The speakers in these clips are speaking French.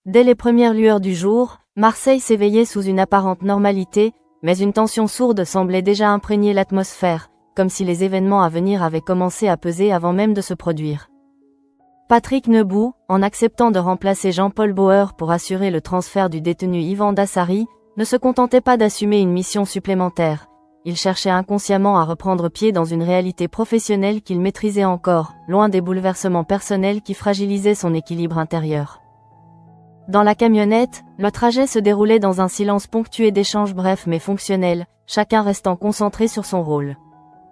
Dès les premières lueurs du jour, Marseille s'éveillait sous une apparente normalité, mais une tension sourde semblait déjà imprégner l'atmosphère, comme si les événements à venir avaient commencé à peser avant même de se produire. Patrick Nebout, en acceptant de remplacer Jean-Paul Bauer pour assurer le transfert du détenu Yvan Dassary, ne se contentait pas d'assumer une mission supplémentaire. Il cherchait inconsciemment à reprendre pied dans une réalité professionnelle qu'il maîtrisait encore, loin des bouleversements personnels qui fragilisaient son équilibre intérieur. Dans la camionnette, le trajet se déroulait dans un silence ponctué d'échanges brefs mais fonctionnels, chacun restant concentré sur son rôle.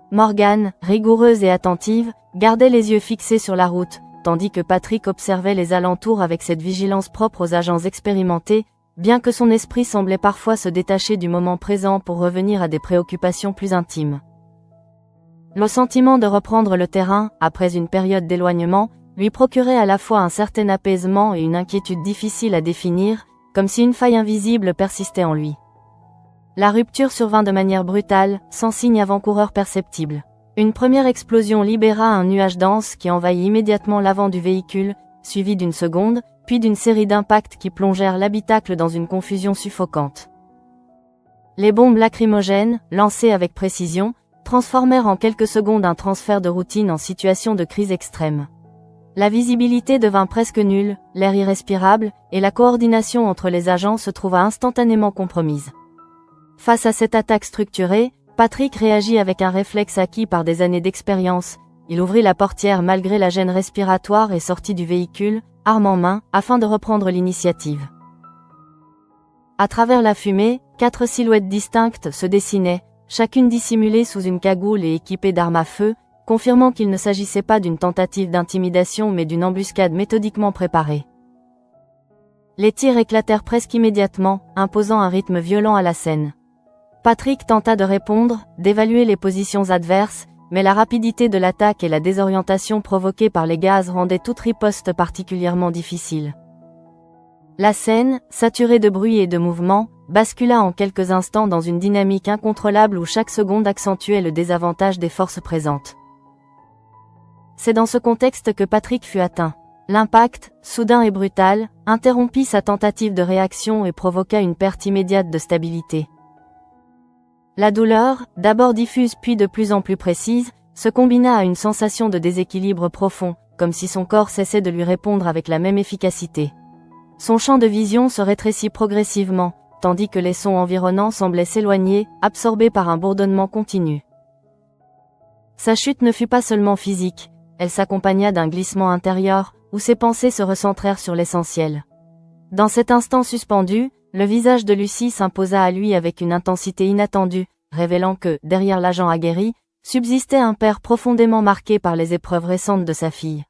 Morgane, rigoureuse et attentive, gardait les yeux fixés sur la route, tandis que Patrick observait les alentours avec cette vigilance propre aux agents expérimentés, bien que son esprit semblait parfois se détacher du moment présent pour revenir à des préoccupations plus intimes. Le sentiment de reprendre le terrain, après une période d'éloignement, lui procurait à la fois un certain apaisement et une inquiétude difficile à définir, comme si une faille invisible persistait en lui. La rupture survint de manière brutale, sans signe avant-coureur perceptible. Une première explosion libéra un nuage dense qui envahit immédiatement l'avant du véhicule, suivi d'une seconde, puis d'une série d'impacts qui plongèrent l'habitacle dans une confusion suffocante. Les bombes lacrymogènes, lancées avec précision, transformèrent en quelques secondes un transfert de routine en situation de crise extrême. La visibilité devint presque nulle, l'air irrespirable, et la coordination entre les agents se trouva instantanément compromise. Face à cette attaque structurée, Patrick réagit avec un réflexe acquis par des années d'expérience. Il ouvrit la portière malgré la gêne respiratoire et sortit du véhicule, arme en main, afin de reprendre l'initiative. À travers la fumée, 4 silhouettes distinctes se dessinaient, chacune dissimulée sous une cagoule et équipée d'armes à feu, confirmant qu'il ne s'agissait pas d'une tentative d'intimidation mais d'une embuscade méthodiquement préparée. Les tirs éclatèrent presque immédiatement, imposant un rythme violent à la scène. Patrick tenta de répondre, d'évaluer les positions adverses, mais la rapidité de l'attaque et la désorientation provoquée par les gaz rendaient toute riposte particulièrement difficile. La scène, saturée de bruit et de mouvement, bascula en quelques instants dans une dynamique incontrôlable où chaque seconde accentuait le désavantage des forces présentes. C'est dans ce contexte que Patrick fut atteint. L'impact, soudain et brutal, interrompit sa tentative de réaction et provoqua une perte immédiate de stabilité. La douleur, d'abord diffuse puis de plus en plus précise, se combina à une sensation de déséquilibre profond, comme si son corps cessait de lui répondre avec la même efficacité. Son champ de vision se rétrécit progressivement, tandis que les sons environnants semblaient s'éloigner, absorbés par un bourdonnement continu. Sa chute ne fut pas seulement physique, elle s'accompagna d'un glissement intérieur, où ses pensées se recentrèrent sur l'essentiel. Dans cet instant suspendu, le visage de Lucie s'imposa à lui avec une intensité inattendue, révélant que, derrière l'agent aguerri, subsistait un père profondément marqué par les épreuves récentes de sa fille.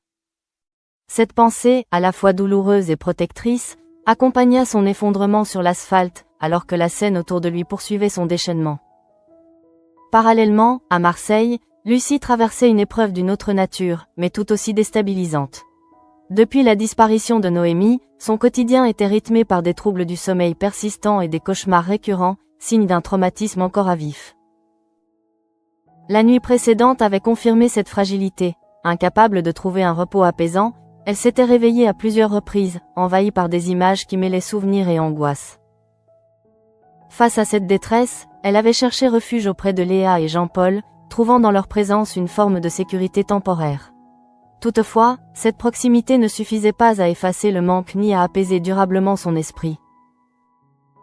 Cette pensée, à la fois douloureuse et protectrice, accompagna son effondrement sur l'asphalte, alors que la scène autour de lui poursuivait son déchaînement. Parallèlement, à Marseille, Lucie traversait une épreuve d'une autre nature, mais tout aussi déstabilisante. Depuis la disparition de Noémie, son quotidien était rythmé par des troubles du sommeil persistants et des cauchemars récurrents, signe d'un traumatisme encore à vif. La nuit précédente avait confirmé cette fragilité. Incapable de trouver un repos apaisant, elle s'était réveillée à plusieurs reprises, envahie par des images qui mêlaient souvenirs et angoisse. Face à cette détresse, elle avait cherché refuge auprès de Léa et Jean-Paul, trouvant dans leur présence une forme de sécurité temporaire. Toutefois, cette proximité ne suffisait pas à effacer le manque ni à apaiser durablement son esprit.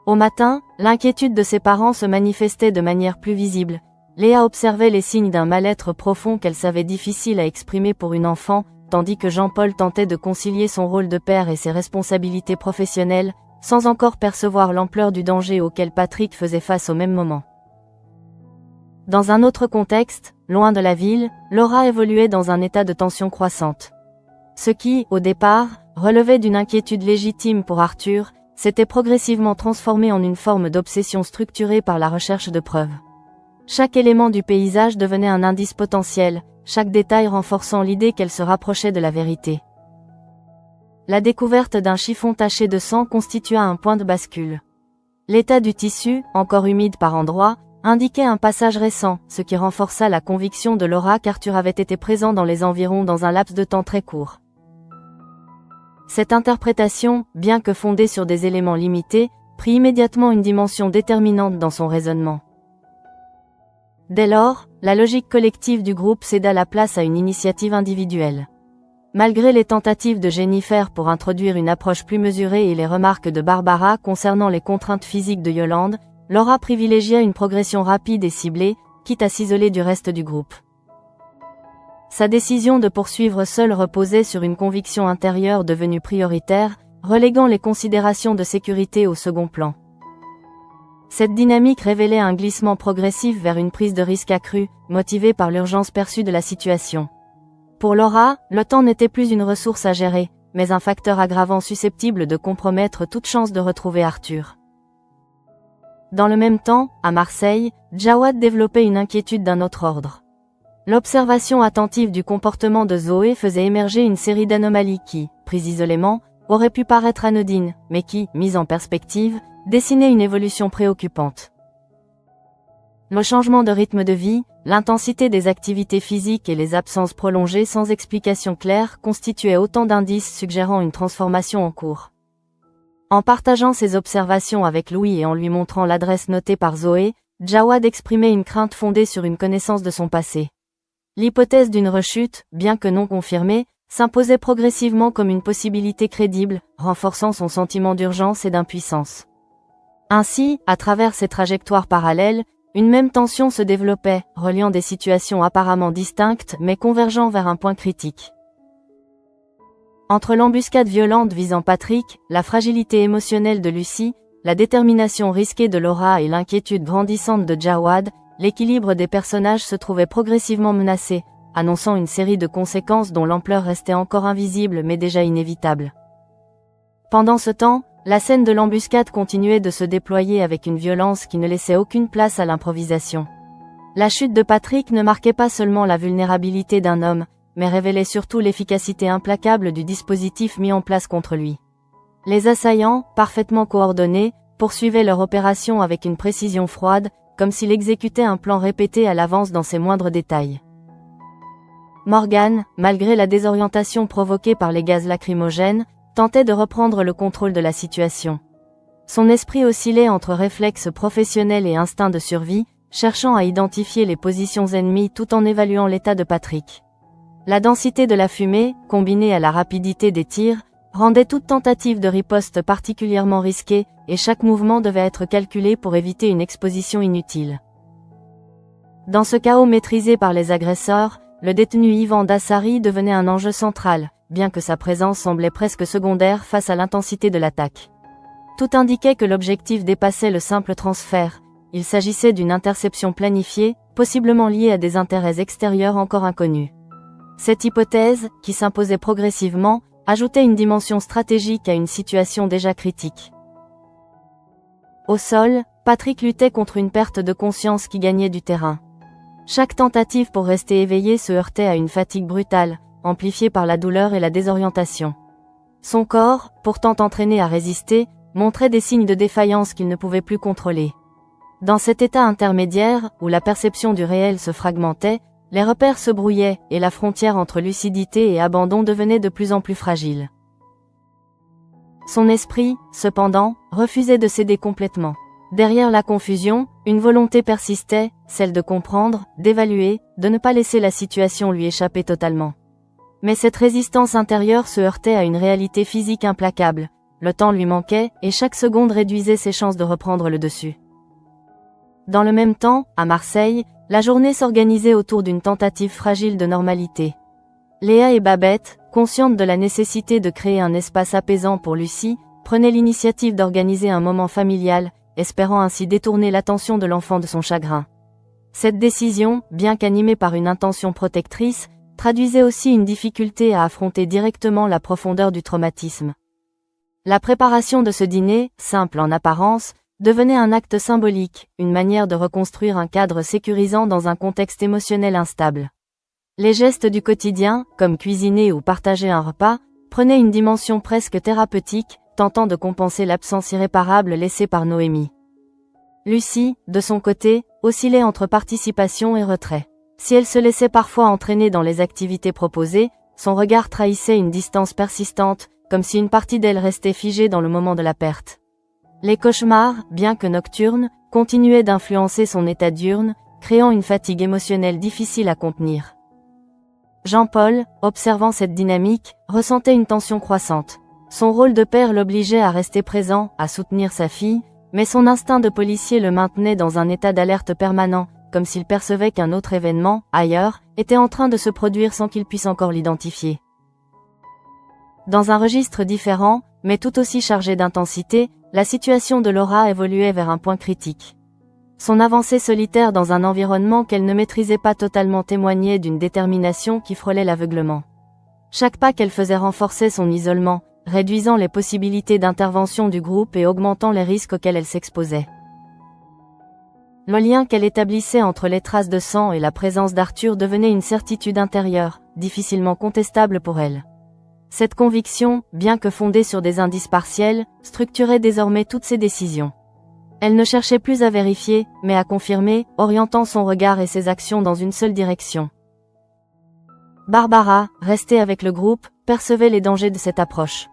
Au matin, l'inquiétude de ses parents se manifestait de manière plus visible. Léa observait les signes d'un mal-être profond qu'elle savait difficile à exprimer pour une enfant, tandis que Jean-Paul tentait de concilier son rôle de père et ses responsabilités professionnelles, sans encore percevoir l'ampleur du danger auquel Patrick faisait face au même moment. Dans un autre contexte, loin de la ville, Laura évoluait dans un état de tension croissante. Ce qui, au départ, relevait d'une inquiétude légitime pour Arthur, s'était progressivement transformé en une forme d'obsession structurée par la recherche de preuves. Chaque élément du paysage devenait un indice potentiel, chaque détail renforçant l'idée qu'elle se rapprochait de la vérité. La découverte d'un chiffon taché de sang constitua un point de bascule. L'état du tissu, encore humide par endroits, indiquait un passage récent, ce qui renforça la conviction de Laura qu'Arthur avait été présent dans les environs dans un laps de temps très court. Cette interprétation, bien que fondée sur des éléments limités, prit immédiatement une dimension déterminante dans son raisonnement. Dès lors, la logique collective du groupe céda la place à une initiative individuelle. Malgré les tentatives de Jennifer pour introduire une approche plus mesurée et les remarques de Barbara concernant les contraintes physiques de Yolande, Laura privilégia une progression rapide et ciblée, quitte à s'isoler du reste du groupe. Sa décision de poursuivre seule reposait sur une conviction intérieure devenue prioritaire, reléguant les considérations de sécurité au second plan. Cette dynamique révélait un glissement progressif vers une prise de risque accrue, motivée par l'urgence perçue de la situation. Pour Laura, le temps n'était plus une ressource à gérer, mais un facteur aggravant susceptible de compromettre toute chance de retrouver Arthur. Dans le même temps, à Marseille, Jawad développait une inquiétude d'un autre ordre. L'observation attentive du comportement de Zoé faisait émerger une série d'anomalies qui, prises isolément, auraient pu paraître anodines, mais qui, mises en perspective, dessinaient une évolution préoccupante. Le changement de rythme de vie, l'intensité des activités physiques et les absences prolongées sans explication claire constituaient autant d'indices suggérant une transformation en cours. En partageant ses observations avec Louis et en lui montrant l'adresse notée par Zoé, Jawad exprimait une crainte fondée sur une connaissance de son passé. L'hypothèse d'une rechute, bien que non confirmée, s'imposait progressivement comme une possibilité crédible, renforçant son sentiment d'urgence et d'impuissance. Ainsi, à travers ces trajectoires parallèles, une même tension se développait, reliant des situations apparemment distinctes mais convergeant vers un point critique. Entre l'embuscade violente visant Patrick, la fragilité émotionnelle de Lucy, la détermination risquée de Laura et l'inquiétude grandissante de Jawad, l'équilibre des personnages se trouvait progressivement menacé, annonçant une série de conséquences dont l'ampleur restait encore invisible mais déjà inévitable. Pendant ce temps, la scène de l'embuscade continuait de se déployer avec une violence qui ne laissait aucune place à l'improvisation. La chute de Patrick ne marquait pas seulement la vulnérabilité d'un homme, mais révélait surtout l'efficacité implacable du dispositif mis en place contre lui. Les assaillants, parfaitement coordonnés, poursuivaient leur opération avec une précision froide, comme s'il exécutait un plan répété à l'avance dans ses moindres détails. Morgan, malgré la désorientation provoquée par les gaz lacrymogènes, tentait de reprendre le contrôle de la situation. Son esprit oscillait entre réflexes professionnels et instinct de survie, cherchant à identifier les positions ennemies tout en évaluant l'état de Patrick. La densité de la fumée, combinée à la rapidité des tirs, rendait toute tentative de riposte particulièrement risquée, et chaque mouvement devait être calculé pour éviter une exposition inutile. Dans ce chaos maîtrisé par les agresseurs, le détenu Ivan Dassari devenait un enjeu central, bien que sa présence semblait presque secondaire face à l'intensité de l'attaque. Tout indiquait que l'objectif dépassait le simple transfert, il s'agissait d'une interception planifiée, possiblement liée à des intérêts extérieurs encore inconnus. Cette hypothèse, qui s'imposait progressivement, ajoutait une dimension stratégique à une situation déjà critique. Au sol, Patrick luttait contre une perte de conscience qui gagnait du terrain. Chaque tentative pour rester éveillé se heurtait à une fatigue brutale, amplifiée par la douleur et la désorientation. Son corps, pourtant entraîné à résister, montrait des signes de défaillance qu'il ne pouvait plus contrôler. Dans cet état intermédiaire, où la perception du réel se fragmentait, les repères se brouillaient, et la frontière entre lucidité et abandon devenait de plus en plus fragile. Son esprit, cependant, refusait de céder complètement. Derrière la confusion, une volonté persistait, celle de comprendre, d'évaluer, de ne pas laisser la situation lui échapper totalement. Mais cette résistance intérieure se heurtait à une réalité physique implacable, le temps lui manquait, et chaque seconde réduisait ses chances de reprendre le dessus. Dans le même temps, à Marseille, la journée s'organisait autour d'une tentative fragile de normalité. Léa et Babette, conscientes de la nécessité de créer un espace apaisant pour Lucy, prenaient l'initiative d'organiser un moment familial, espérant ainsi détourner l'attention de l'enfant de son chagrin. Cette décision, bien qu'animée par une intention protectrice, traduisait aussi une difficulté à affronter directement la profondeur du traumatisme. La préparation de ce dîner, simple en apparence, devenait un acte symbolique, une manière de reconstruire un cadre sécurisant dans un contexte émotionnel instable. Les gestes du quotidien, comme cuisiner ou partager un repas, prenaient une dimension presque thérapeutique, tentant de compenser l'absence irréparable laissée par Noémie. Lucy, de son côté, oscillait entre participation et retrait. Si elle se laissait parfois entraîner dans les activités proposées, son regard trahissait une distance persistante, comme si une partie d'elle restait figée dans le moment de la perte. Les cauchemars, bien que nocturnes, continuaient d'influencer son état diurne, créant une fatigue émotionnelle difficile à contenir. Jean-Paul, observant cette dynamique, ressentait une tension croissante. Son rôle de père l'obligeait à rester présent, à soutenir sa fille, mais son instinct de policier le maintenait dans un état d'alerte permanent, comme s'il percevait qu'un autre événement, ailleurs, était en train de se produire sans qu'il puisse encore l'identifier. Dans un registre différent, mais tout aussi chargé d'intensité, la situation de Laura évoluait vers un point critique. Son avancée solitaire dans un environnement qu'elle ne maîtrisait pas totalement témoignait d'une détermination qui frôlait l'aveuglement. Chaque pas qu'elle faisait renforçait son isolement, réduisant les possibilités d'intervention du groupe et augmentant les risques auxquels elle s'exposait. Le lien qu'elle établissait entre les traces de sang et la présence d'Arthur devenait une certitude intérieure, difficilement contestable pour elle. Cette conviction, bien que fondée sur des indices partiels, structurait désormais toutes ses décisions. Elle ne cherchait plus à vérifier, mais à confirmer, orientant son regard et ses actions dans une seule direction. Barbara, restée avec le groupe, percevait les dangers de cette approche.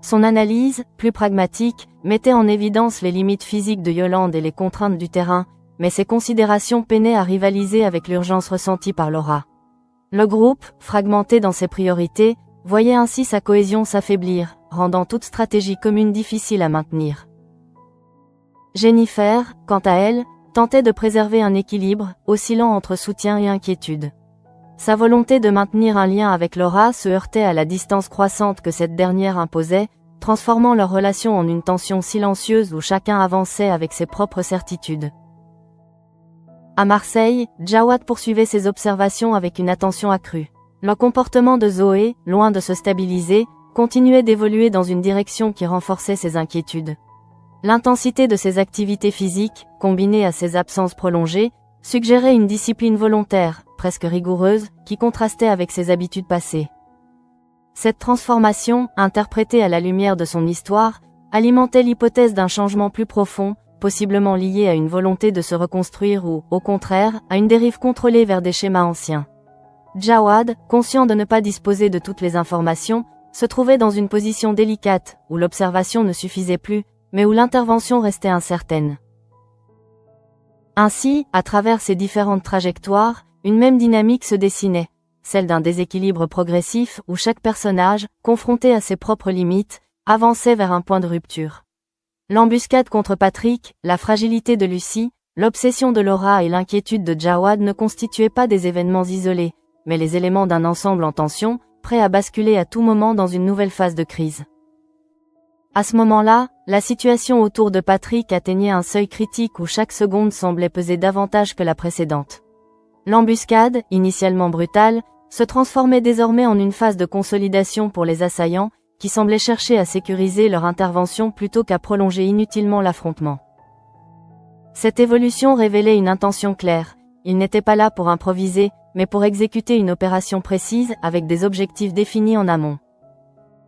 Son analyse, plus pragmatique, mettait en évidence les limites physiques de Yolande et les contraintes du terrain, mais ses considérations peinaient à rivaliser avec l'urgence ressentie par Laura. Le groupe, fragmenté dans ses priorités, voyait ainsi sa cohésion s'affaiblir, rendant toute stratégie commune difficile à maintenir. Jennifer, quant à elle, tentait de préserver un équilibre, oscillant entre soutien et inquiétude. Sa volonté de maintenir un lien avec Laura se heurtait à la distance croissante que cette dernière imposait, transformant leur relation en une tension silencieuse où chacun avançait avec ses propres certitudes. À Marseille, Jawad poursuivait ses observations avec une attention accrue. Le comportement de Zoé, loin de se stabiliser, continuait d'évoluer dans une direction qui renforçait ses inquiétudes. L'intensité de ses activités physiques, combinée à ses absences prolongées, suggérait une discipline volontaire, presque rigoureuse, qui contrastait avec ses habitudes passées. Cette transformation, interprétée à la lumière de son histoire, alimentait l'hypothèse d'un changement plus profond, possiblement lié à une volonté de se reconstruire ou, au contraire, à une dérive contrôlée vers des schémas anciens. Jawad, conscient de ne pas disposer de toutes les informations, se trouvait dans une position délicate, où l'observation ne suffisait plus, mais où l'intervention restait incertaine. Ainsi, à travers ces différentes trajectoires, une même dynamique se dessinait, celle d'un déséquilibre progressif où chaque personnage, confronté à ses propres limites, avançait vers un point de rupture. L'embuscade contre Patrick, la fragilité de Lucie, l'obsession de Laura et l'inquiétude de Jawad ne constituaient pas des événements isolés, mais les éléments d'un ensemble en tension, prêt à basculer à tout moment dans une nouvelle phase de crise. À ce moment-là, la situation autour de Patrick atteignait un seuil critique où chaque seconde semblait peser davantage que la précédente. L'embuscade, initialement brutale, se transformait désormais en une phase de consolidation pour les assaillants, qui semblaient chercher à sécuriser leur intervention plutôt qu'à prolonger inutilement l'affrontement. Cette évolution révélait une intention claire. Ils n'étaient pas là pour improviser, mais pour exécuter une opération précise avec des objectifs définis en amont.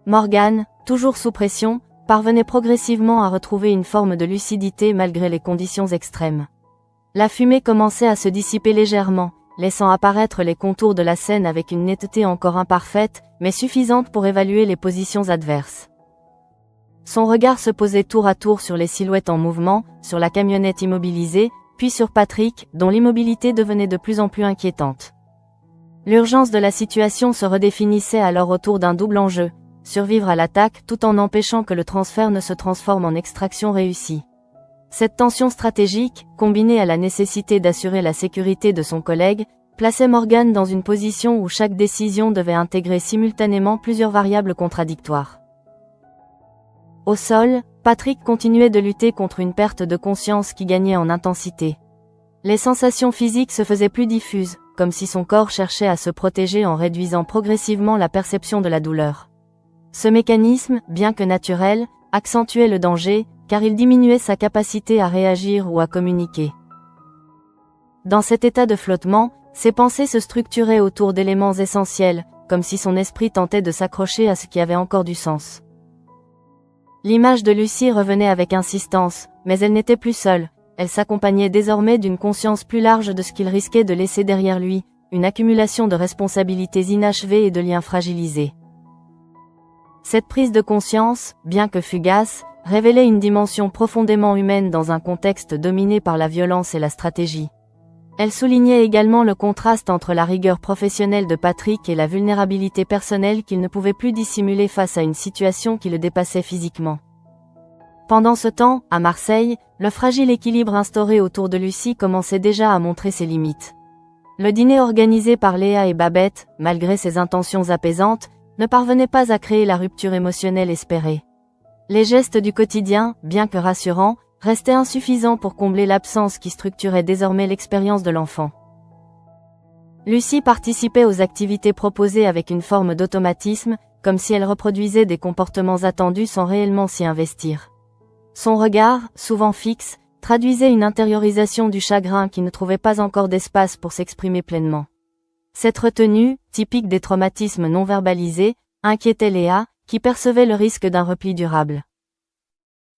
Morgan, toujours sous pression, parvenait progressivement à retrouver une forme de lucidité malgré les conditions extrêmes. La fumée commençait à se dissiper légèrement, laissant apparaître les contours de la scène avec une netteté encore imparfaite, mais suffisante pour évaluer les positions adverses. Son regard se posait tour à tour sur les silhouettes en mouvement, sur la camionnette immobilisée, puis sur Patrick, dont l'immobilité devenait de plus en plus inquiétante. L'urgence de la situation se redéfinissait alors autour d'un double enjeu, survivre à l'attaque tout en empêchant que le transfert ne se transforme en extraction réussie. Cette tension stratégique, combinée à la nécessité d'assurer la sécurité de son collègue, plaçait Morgan dans une position où chaque décision devait intégrer simultanément plusieurs variables contradictoires. Au sol, Patrick continuait de lutter contre une perte de conscience qui gagnait en intensité. Les sensations physiques se faisaient plus diffuses, comme si son corps cherchait à se protéger en réduisant progressivement la perception de la douleur. Ce mécanisme, bien que naturel, accentuait le danger, car il diminuait sa capacité à réagir ou à communiquer. Dans cet état de flottement, ses pensées se structuraient autour d'éléments essentiels, comme si son esprit tentait de s'accrocher à ce qui avait encore du sens. L'image de Lucie revenait avec insistance, mais elle n'était plus seule, elle s'accompagnait désormais d'une conscience plus large de ce qu'il risquait de laisser derrière lui, une accumulation de responsabilités inachevées et de liens fragilisés. Cette prise de conscience, bien que fugace, révélait une dimension profondément humaine dans un contexte dominé par la violence et la stratégie. Elle soulignait également le contraste entre la rigueur professionnelle de Patrick et la vulnérabilité personnelle qu'il ne pouvait plus dissimuler face à une situation qui le dépassait physiquement. Pendant ce temps, à Marseille, le fragile équilibre instauré autour de Lucie commençait déjà à montrer ses limites. Le dîner organisé par Léa et Babette, malgré ses intentions apaisantes, ne parvenait pas à créer la rupture émotionnelle espérée. Les gestes du quotidien, bien que rassurants, restaient insuffisants pour combler l'absence qui structurait désormais l'expérience de l'enfant. Lucie participait aux activités proposées avec une forme d'automatisme, comme si elle reproduisait des comportements attendus sans réellement s'y investir. Son regard, souvent fixe, traduisait une intériorisation du chagrin qui ne trouvait pas encore d'espace pour s'exprimer pleinement. Cette retenue, typique des traumatismes non verbalisés, inquiétait Léa, qui percevait le risque d'un repli durable.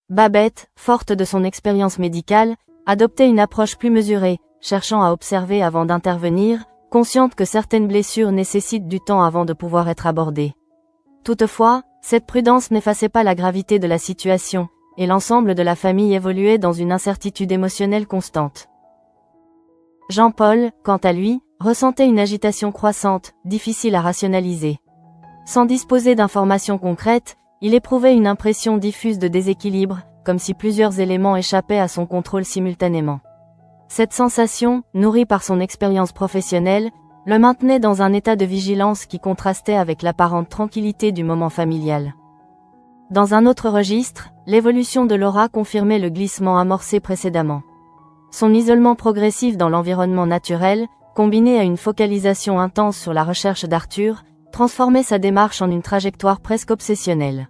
Babette, forte de son expérience médicale, adoptait une approche plus mesurée, cherchant à observer avant d'intervenir, consciente que certaines blessures nécessitent du temps avant de pouvoir être abordées. Toutefois, cette prudence n'effaçait pas la gravité de la situation, et l'ensemble de la famille évoluait dans une incertitude émotionnelle constante. Jean-Paul, quant à lui, ressentait une agitation croissante, difficile à rationaliser. Sans disposer d'informations concrètes, il éprouvait une impression diffuse de déséquilibre, comme si plusieurs éléments échappaient à son contrôle simultanément. Cette sensation, nourrie par son expérience professionnelle, le maintenait dans un état de vigilance qui contrastait avec l'apparente tranquillité du moment familial. Dans un autre registre, l'évolution de Laura confirmait le glissement amorcé précédemment. Son isolement progressif dans l'environnement naturel, combiné à une focalisation intense sur la recherche d'Arthur, transformait sa démarche en une trajectoire presque obsessionnelle.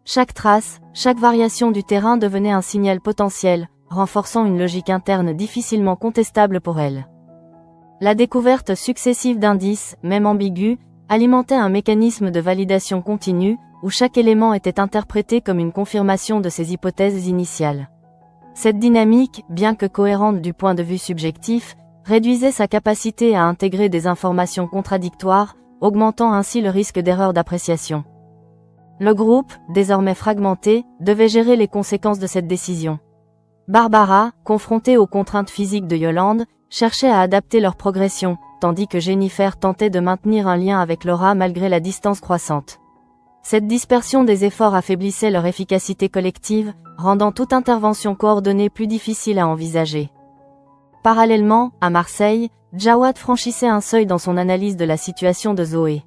Chaque trace, chaque variation du terrain devenait un signal potentiel, renforçant une logique interne difficilement contestable pour elle. La découverte successive d'indices, même ambigus, alimentait un mécanisme de validation continue, où chaque élément était interprété comme une confirmation de ses hypothèses initiales. Cette dynamique, bien que cohérente du point de vue subjectif, réduisait sa capacité à intégrer des informations contradictoires, augmentant ainsi le risque d'erreur d'appréciation. Le groupe, désormais fragmenté, devait gérer les conséquences de cette décision. Barbara, confrontée aux contraintes physiques de Yolande, cherchait à adapter leur progression, tandis que Jennifer tentait de maintenir un lien avec Laura malgré la distance croissante. Cette dispersion des efforts affaiblissait leur efficacité collective, rendant toute intervention coordonnée plus difficile à envisager. Parallèlement, à Marseille, Jawad franchissait un seuil dans son analyse de la situation de Zoé.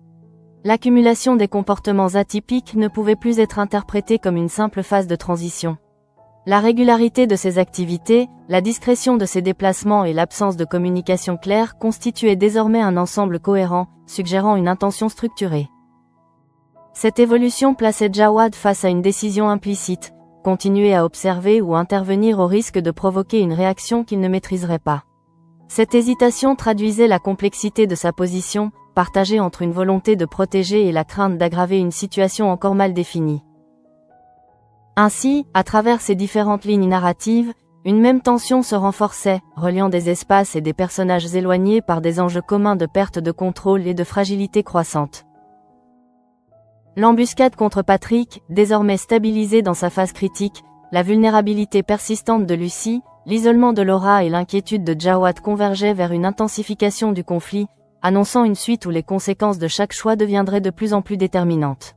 L'accumulation des comportements atypiques ne pouvait plus être interprétée comme une simple phase de transition. La régularité de ses activités, la discrétion de ses déplacements et l'absence de communication claire constituaient désormais un ensemble cohérent, suggérant une intention structurée. Cette évolution plaçait Jawad face à une décision implicite, continuer à observer ou intervenir au risque de provoquer une réaction qu'il ne maîtriserait pas. Cette hésitation traduisait la complexité de sa position, partagée entre une volonté de protéger et la crainte d'aggraver une situation encore mal définie. Ainsi, à travers ces différentes lignes narratives, une même tension se renforçait, reliant des espaces et des personnages éloignés par des enjeux communs de perte de contrôle et de fragilité croissante. L'embuscade contre Patrick, désormais stabilisée dans sa phase critique, la vulnérabilité persistante de Lucie, l'isolement de Laura et l'inquiétude de Jawad convergeaient vers une intensification du conflit, annonçant une suite où les conséquences de chaque choix deviendraient de plus en plus déterminantes.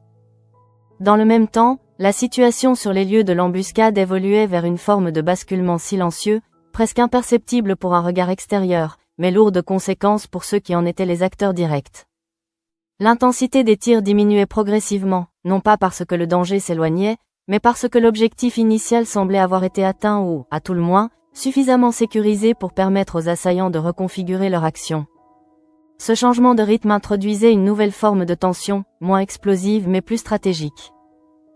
Dans le même temps, la situation sur les lieux de l'embuscade évoluait vers une forme de basculement silencieux, presque imperceptible pour un regard extérieur, mais lourd de conséquences pour ceux qui en étaient les acteurs directs. L'intensité des tirs diminuait progressivement, non pas parce que le danger s'éloignait, mais parce que l'objectif initial semblait avoir été atteint ou, à tout le moins, suffisamment sécurisé pour permettre aux assaillants de reconfigurer leur action. Ce changement de rythme introduisait une nouvelle forme de tension, moins explosive mais plus stratégique.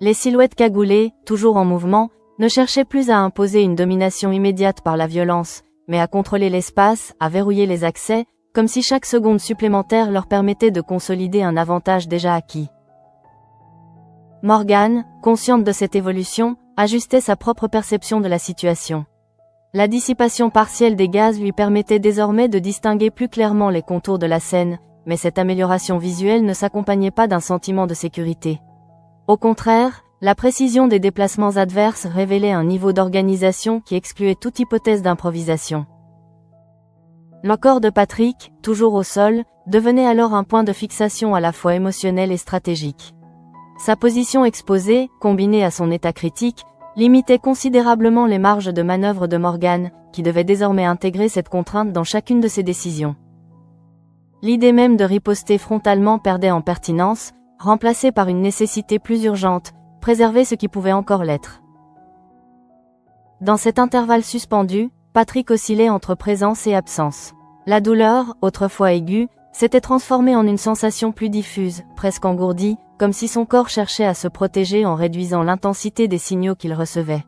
Les silhouettes cagoulées, toujours en mouvement, ne cherchaient plus à imposer une domination immédiate par la violence, mais à contrôler l'espace, à verrouiller les accès, comme si chaque seconde supplémentaire leur permettait de consolider un avantage déjà acquis. Morgane, consciente de cette évolution, ajustait sa propre perception de la situation. La dissipation partielle des gaz lui permettait désormais de distinguer plus clairement les contours de la scène, mais cette amélioration visuelle ne s'accompagnait pas d'un sentiment de sécurité. Au contraire, la précision des déplacements adverses révélait un niveau d'organisation qui excluait toute hypothèse d'improvisation. Le corps de Patrick, toujours au sol, devenait alors un point de fixation à la fois émotionnel et stratégique. Sa position exposée, combinée à son état critique, limitait considérablement les marges de manœuvre de Morgan, qui devait désormais intégrer cette contrainte dans chacune de ses décisions. L'idée même de riposter frontalement perdait en pertinence, remplacée par une nécessité plus urgente, préserver ce qui pouvait encore l'être. Dans cet intervalle suspendu, Patrick oscillait entre présence et absence. La douleur, autrefois aiguë, s'était transformée en une sensation plus diffuse, presque engourdie, comme si son corps cherchait à se protéger en réduisant l'intensité des signaux qu'il recevait.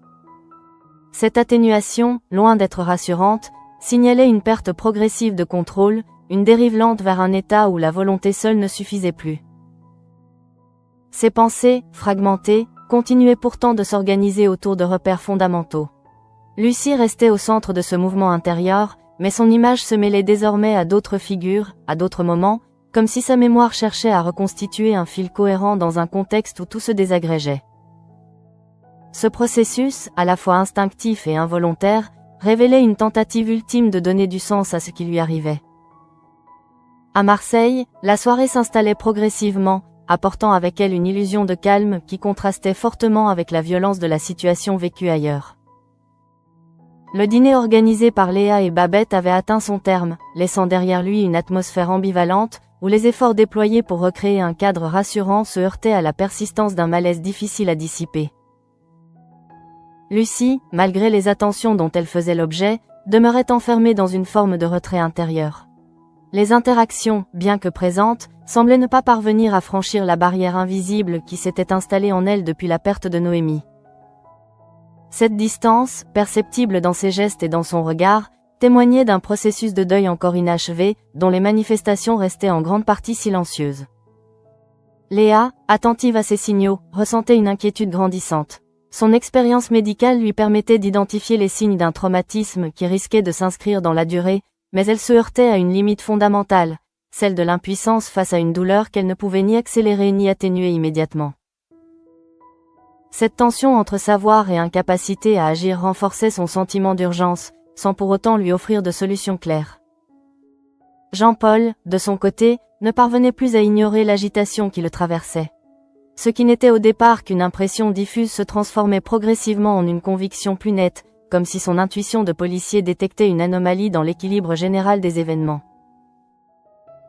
Cette atténuation, loin d'être rassurante, signalait une perte progressive de contrôle, une dérive lente vers un état où la volonté seule ne suffisait plus. Ses pensées, fragmentées, continuaient pourtant de s'organiser autour de repères fondamentaux. Lucie restait au centre de ce mouvement intérieur, mais son image se mêlait désormais à d'autres figures, à d'autres moments, comme si sa mémoire cherchait à reconstituer un fil cohérent dans un contexte où tout se désagrégeait. Ce processus, à la fois instinctif et involontaire, révélait une tentative ultime de donner du sens à ce qui lui arrivait. À Marseille, la soirée s'installait progressivement, apportant avec elle une illusion de calme qui contrastait fortement avec la violence de la situation vécue ailleurs. Le dîner organisé par Léa et Babette avait atteint son terme, laissant derrière lui une atmosphère ambivalente, où les efforts déployés pour recréer un cadre rassurant se heurtaient à la persistance d'un malaise difficile à dissiper. Lucie, malgré les attentions dont elle faisait l'objet, demeurait enfermée dans une forme de retrait intérieur. Les interactions, bien que présentes, semblaient ne pas parvenir à franchir la barrière invisible qui s'était installée en elle depuis la perte de Noémie. Cette distance, perceptible dans ses gestes et dans son regard, témoignait d'un processus de deuil encore inachevé, dont les manifestations restaient en grande partie silencieuses. Léa, attentive à ces signaux, ressentait une inquiétude grandissante. Son expérience médicale lui permettait d'identifier les signes d'un traumatisme qui risquait de s'inscrire dans la durée, mais elle se heurtait à une limite fondamentale, celle de l'impuissance face à une douleur qu'elle ne pouvait ni accélérer ni atténuer immédiatement. Cette tension entre savoir et incapacité à agir renforçait son sentiment d'urgence, sans pour autant lui offrir de solution claire. Jean-Paul, de son côté, ne parvenait plus à ignorer l'agitation qui le traversait. Ce qui n'était au départ qu'une impression diffuse se transformait progressivement en une conviction plus nette, comme si son intuition de policier détectait une anomalie dans l'équilibre général des événements.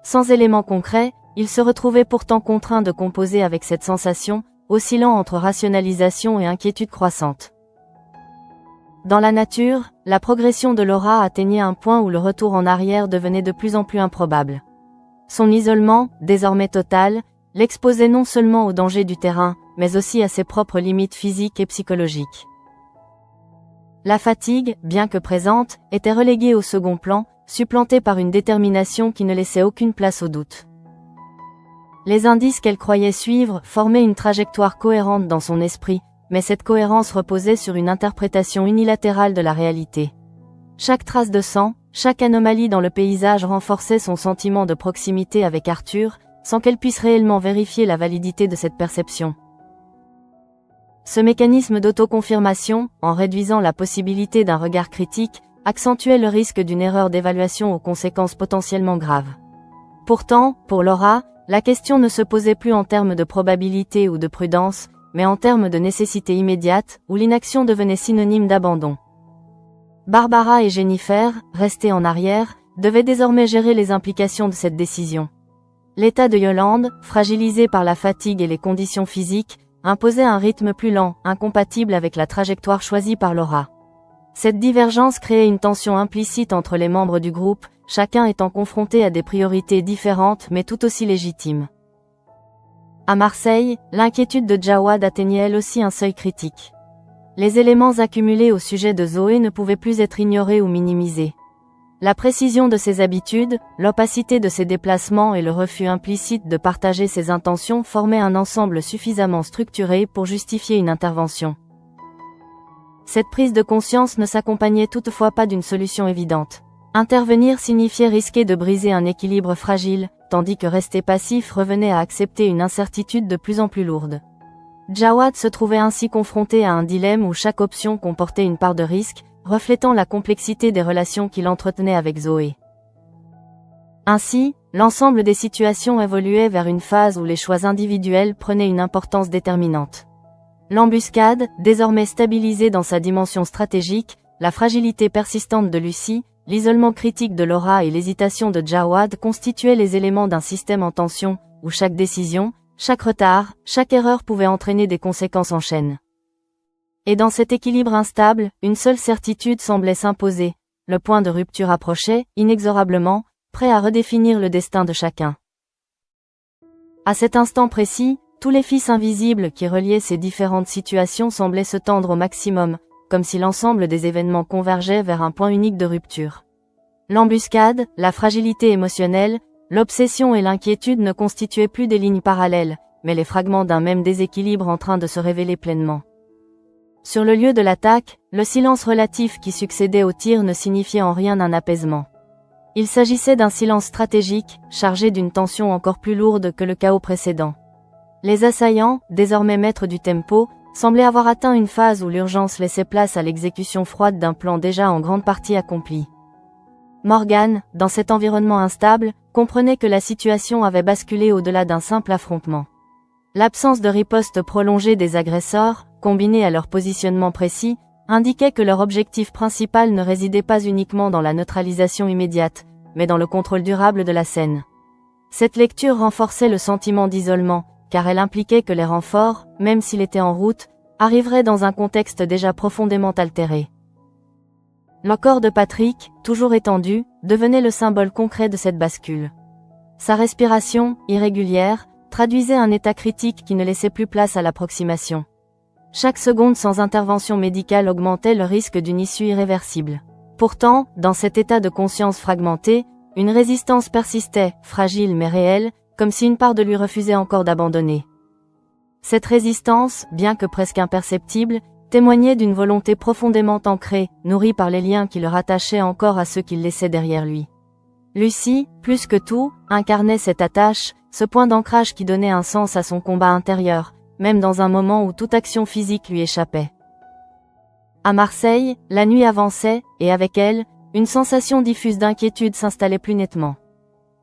Sans éléments concrets, il se retrouvait pourtant contraint de composer avec cette sensation, oscillant entre rationalisation et inquiétude croissante. Dans la nature, la progression de Laura atteignait un point où le retour en arrière devenait de plus en plus improbable. Son isolement, désormais total, l'exposait non seulement aux dangers du terrain, mais aussi à ses propres limites physiques et psychologiques. La fatigue, bien que présente, était reléguée au second plan, supplantée par une détermination qui ne laissait aucune place au doute. Les indices qu'elle croyait suivre formaient une trajectoire cohérente dans son esprit, mais cette cohérence reposait sur une interprétation unilatérale de la réalité. Chaque trace de sang, chaque anomalie dans le paysage renforçait son sentiment de proximité avec Arthur, sans qu'elle puisse réellement vérifier la validité de cette perception. Ce mécanisme d'autoconfirmation, en réduisant la possibilité d'un regard critique, accentuait le risque d'une erreur d'évaluation aux conséquences potentiellement graves. Pourtant, pour Laura, la question ne se posait plus en termes de probabilité ou de prudence, mais en termes de nécessité immédiate, où l'inaction devenait synonyme d'abandon. Barbara et Jennifer, restées en arrière, devaient désormais gérer les implications de cette décision. L'état de Yolande, fragilisé par la fatigue et les conditions physiques, imposait un rythme plus lent, incompatible avec la trajectoire choisie par Laura. Cette divergence créait une tension implicite entre les membres du groupe, chacun étant confronté à des priorités différentes mais tout aussi légitimes. À Marseille, l'inquiétude de Jawad atteignait elle aussi un seuil critique. Les éléments accumulés au sujet de Zoé ne pouvaient plus être ignorés ou minimisés. La précision de ses habitudes, l'opacité de ses déplacements et le refus implicite de partager ses intentions formaient un ensemble suffisamment structuré pour justifier une intervention. Cette prise de conscience ne s'accompagnait toutefois pas d'une solution évidente. Intervenir signifiait risquer de briser un équilibre fragile, tandis que rester passif revenait à accepter une incertitude de plus en plus lourde. Jawad se trouvait ainsi confronté à un dilemme où chaque option comportait une part de risque, reflétant la complexité des relations qu'il entretenait avec Zoé. Ainsi, l'ensemble des situations évoluait vers une phase où les choix individuels prenaient une importance déterminante. L'embuscade, désormais stabilisée dans sa dimension stratégique, la fragilité persistante de Lucy, l'isolement critique de Laura et l'hésitation de Jawad constituaient les éléments d'un système en tension, où chaque décision, chaque retard, chaque erreur pouvait entraîner des conséquences en chaîne. Et dans cet équilibre instable, une seule certitude semblait s'imposer, le point de rupture approchait, inexorablement, prêt à redéfinir le destin de chacun. À cet instant précis, tous les fils invisibles qui reliaient ces différentes situations semblaient se tendre au maximum, comme si l'ensemble des événements convergeait vers un point unique de rupture. L'embuscade, la fragilité émotionnelle, l'obsession et l'inquiétude ne constituaient plus des lignes parallèles, mais les fragments d'un même déséquilibre en train de se révéler pleinement. Sur le lieu de l'attaque, le silence relatif qui succédait au tir ne signifiait en rien un apaisement. Il s'agissait d'un silence stratégique, chargé d'une tension encore plus lourde que le chaos précédent. Les assaillants, désormais maîtres du tempo, semblaient avoir atteint une phase où l'urgence laissait place à l'exécution froide d'un plan déjà en grande partie accompli. Morgan, dans cet environnement instable, comprenait que la situation avait basculé au-delà d'un simple affrontement. L'absence de riposte prolongée des agresseurs, combinée à leur positionnement précis, indiquait que leur objectif principal ne résidait pas uniquement dans la neutralisation immédiate, mais dans le contrôle durable de la scène. Cette lecture renforçait le sentiment d'isolement, car elle impliquait que les renforts, même s'ils étaient en route, arriveraient dans un contexte déjà profondément altéré. Le corps de Patrick, toujours étendu, devenait le symbole concret de cette bascule. Sa respiration, irrégulière, traduisait un état critique qui ne laissait plus place à l'approximation. Chaque seconde sans intervention médicale augmentait le risque d'une issue irréversible. Pourtant, dans cet état de conscience fragmenté, une résistance persistait, fragile mais réelle, comme si une part de lui refusait encore d'abandonner. Cette résistance, bien que presque imperceptible, témoignait d'une volonté profondément ancrée, nourrie par les liens qui le rattachaient encore à ceux qu'il laissait derrière lui. Lucy, plus que tout, incarnait cette attache, ce point d'ancrage qui donnait un sens à son combat intérieur, même dans un moment où toute action physique lui échappait. À Marseille, la nuit avançait, et avec elle, une sensation diffuse d'inquiétude s'installait plus nettement.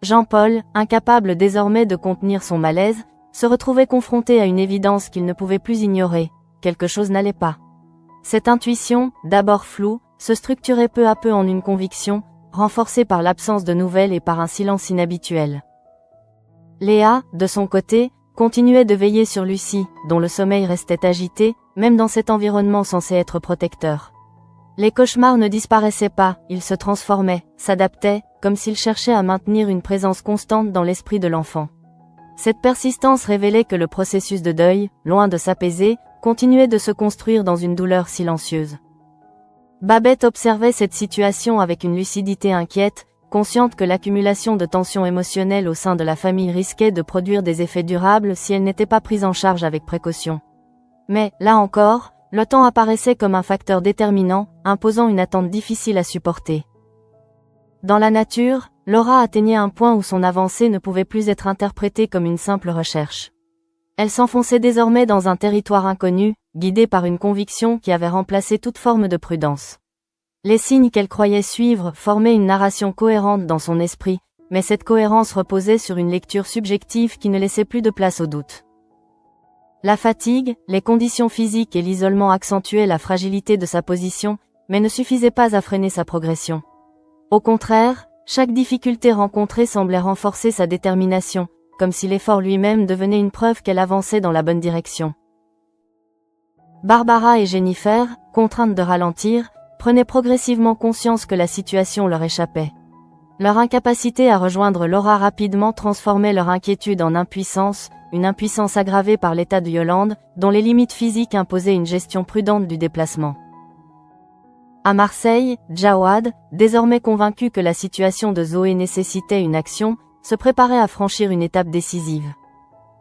Jean-Paul, incapable désormais de contenir son malaise, se retrouvait confronté à une évidence qu'il ne pouvait plus ignorer, quelque chose n'allait pas. Cette intuition, d'abord floue, se structurait peu à peu en une conviction, renforcée par l'absence de nouvelles et par un silence inhabituel. Léa, de son côté, continuait de veiller sur Lucy, dont le sommeil restait agité, même dans cet environnement censé être protecteur. Les cauchemars ne disparaissaient pas, ils se transformaient, s'adaptaient, comme s'ils cherchaient à maintenir une présence constante dans l'esprit de l'enfant. Cette persistance révélait que le processus de deuil, loin de s'apaiser, continuait de se construire dans une douleur silencieuse. Babette observait cette situation avec une lucidité inquiète, consciente que l'accumulation de tensions émotionnelles au sein de la famille risquait de produire des effets durables si elle n'était pas prise en charge avec précaution. Mais, là encore, le temps apparaissait comme un facteur déterminant, imposant une attente difficile à supporter. Dans la nature, Laura atteignait un point où son avancée ne pouvait plus être interprétée comme une simple recherche. Elle s'enfonçait désormais dans un territoire inconnu, guidée par une conviction qui avait remplacé toute forme de prudence. Les signes qu'elle croyait suivre formaient une narration cohérente dans son esprit, mais cette cohérence reposait sur une lecture subjective qui ne laissait plus de place au doute. La fatigue, les conditions physiques et l'isolement accentuaient la fragilité de sa position, mais ne suffisaient pas à freiner sa progression. Au contraire, chaque difficulté rencontrée semblait renforcer sa détermination, comme si l'effort lui-même devenait une preuve qu'elle avançait dans la bonne direction. Barbara et Jennifer, contraintes de ralentir, prenaient progressivement conscience que la situation leur échappait. Leur incapacité à rejoindre Laura rapidement transformait leur inquiétude en impuissance, une impuissance aggravée par l'état de Yolande, dont les limites physiques imposaient une gestion prudente du déplacement. À Marseille, Jawad, désormais convaincu que la situation de Zoé nécessitait une action, se préparait à franchir une étape décisive.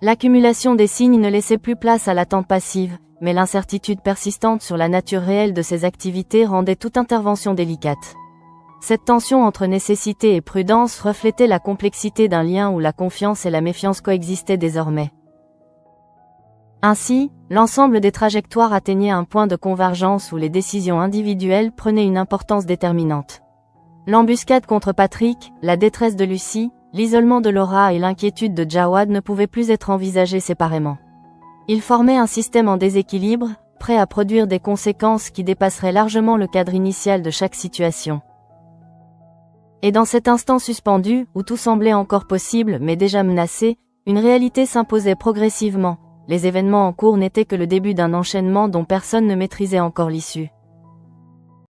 L'accumulation des signes ne laissait plus place à l'attente passive, mais l'incertitude persistante sur la nature réelle de ces activités rendait toute intervention délicate. Cette tension entre nécessité et prudence reflétait la complexité d'un lien où la confiance et la méfiance coexistaient désormais. Ainsi, l'ensemble des trajectoires atteignait un point de convergence où les décisions individuelles prenaient une importance déterminante. L'embuscade contre Patrick, la détresse de Lucy, l'isolement de Laura et l'inquiétude de Jawad ne pouvaient plus être envisagés séparément. Ils formaient un système en déséquilibre, prêt à produire des conséquences qui dépasseraient largement le cadre initial de chaque situation. Et dans cet instant suspendu, où tout semblait encore possible mais déjà menacé, une réalité s'imposait progressivement. Les événements en cours n'étaient que le début d'un enchaînement dont personne ne maîtrisait encore l'issue.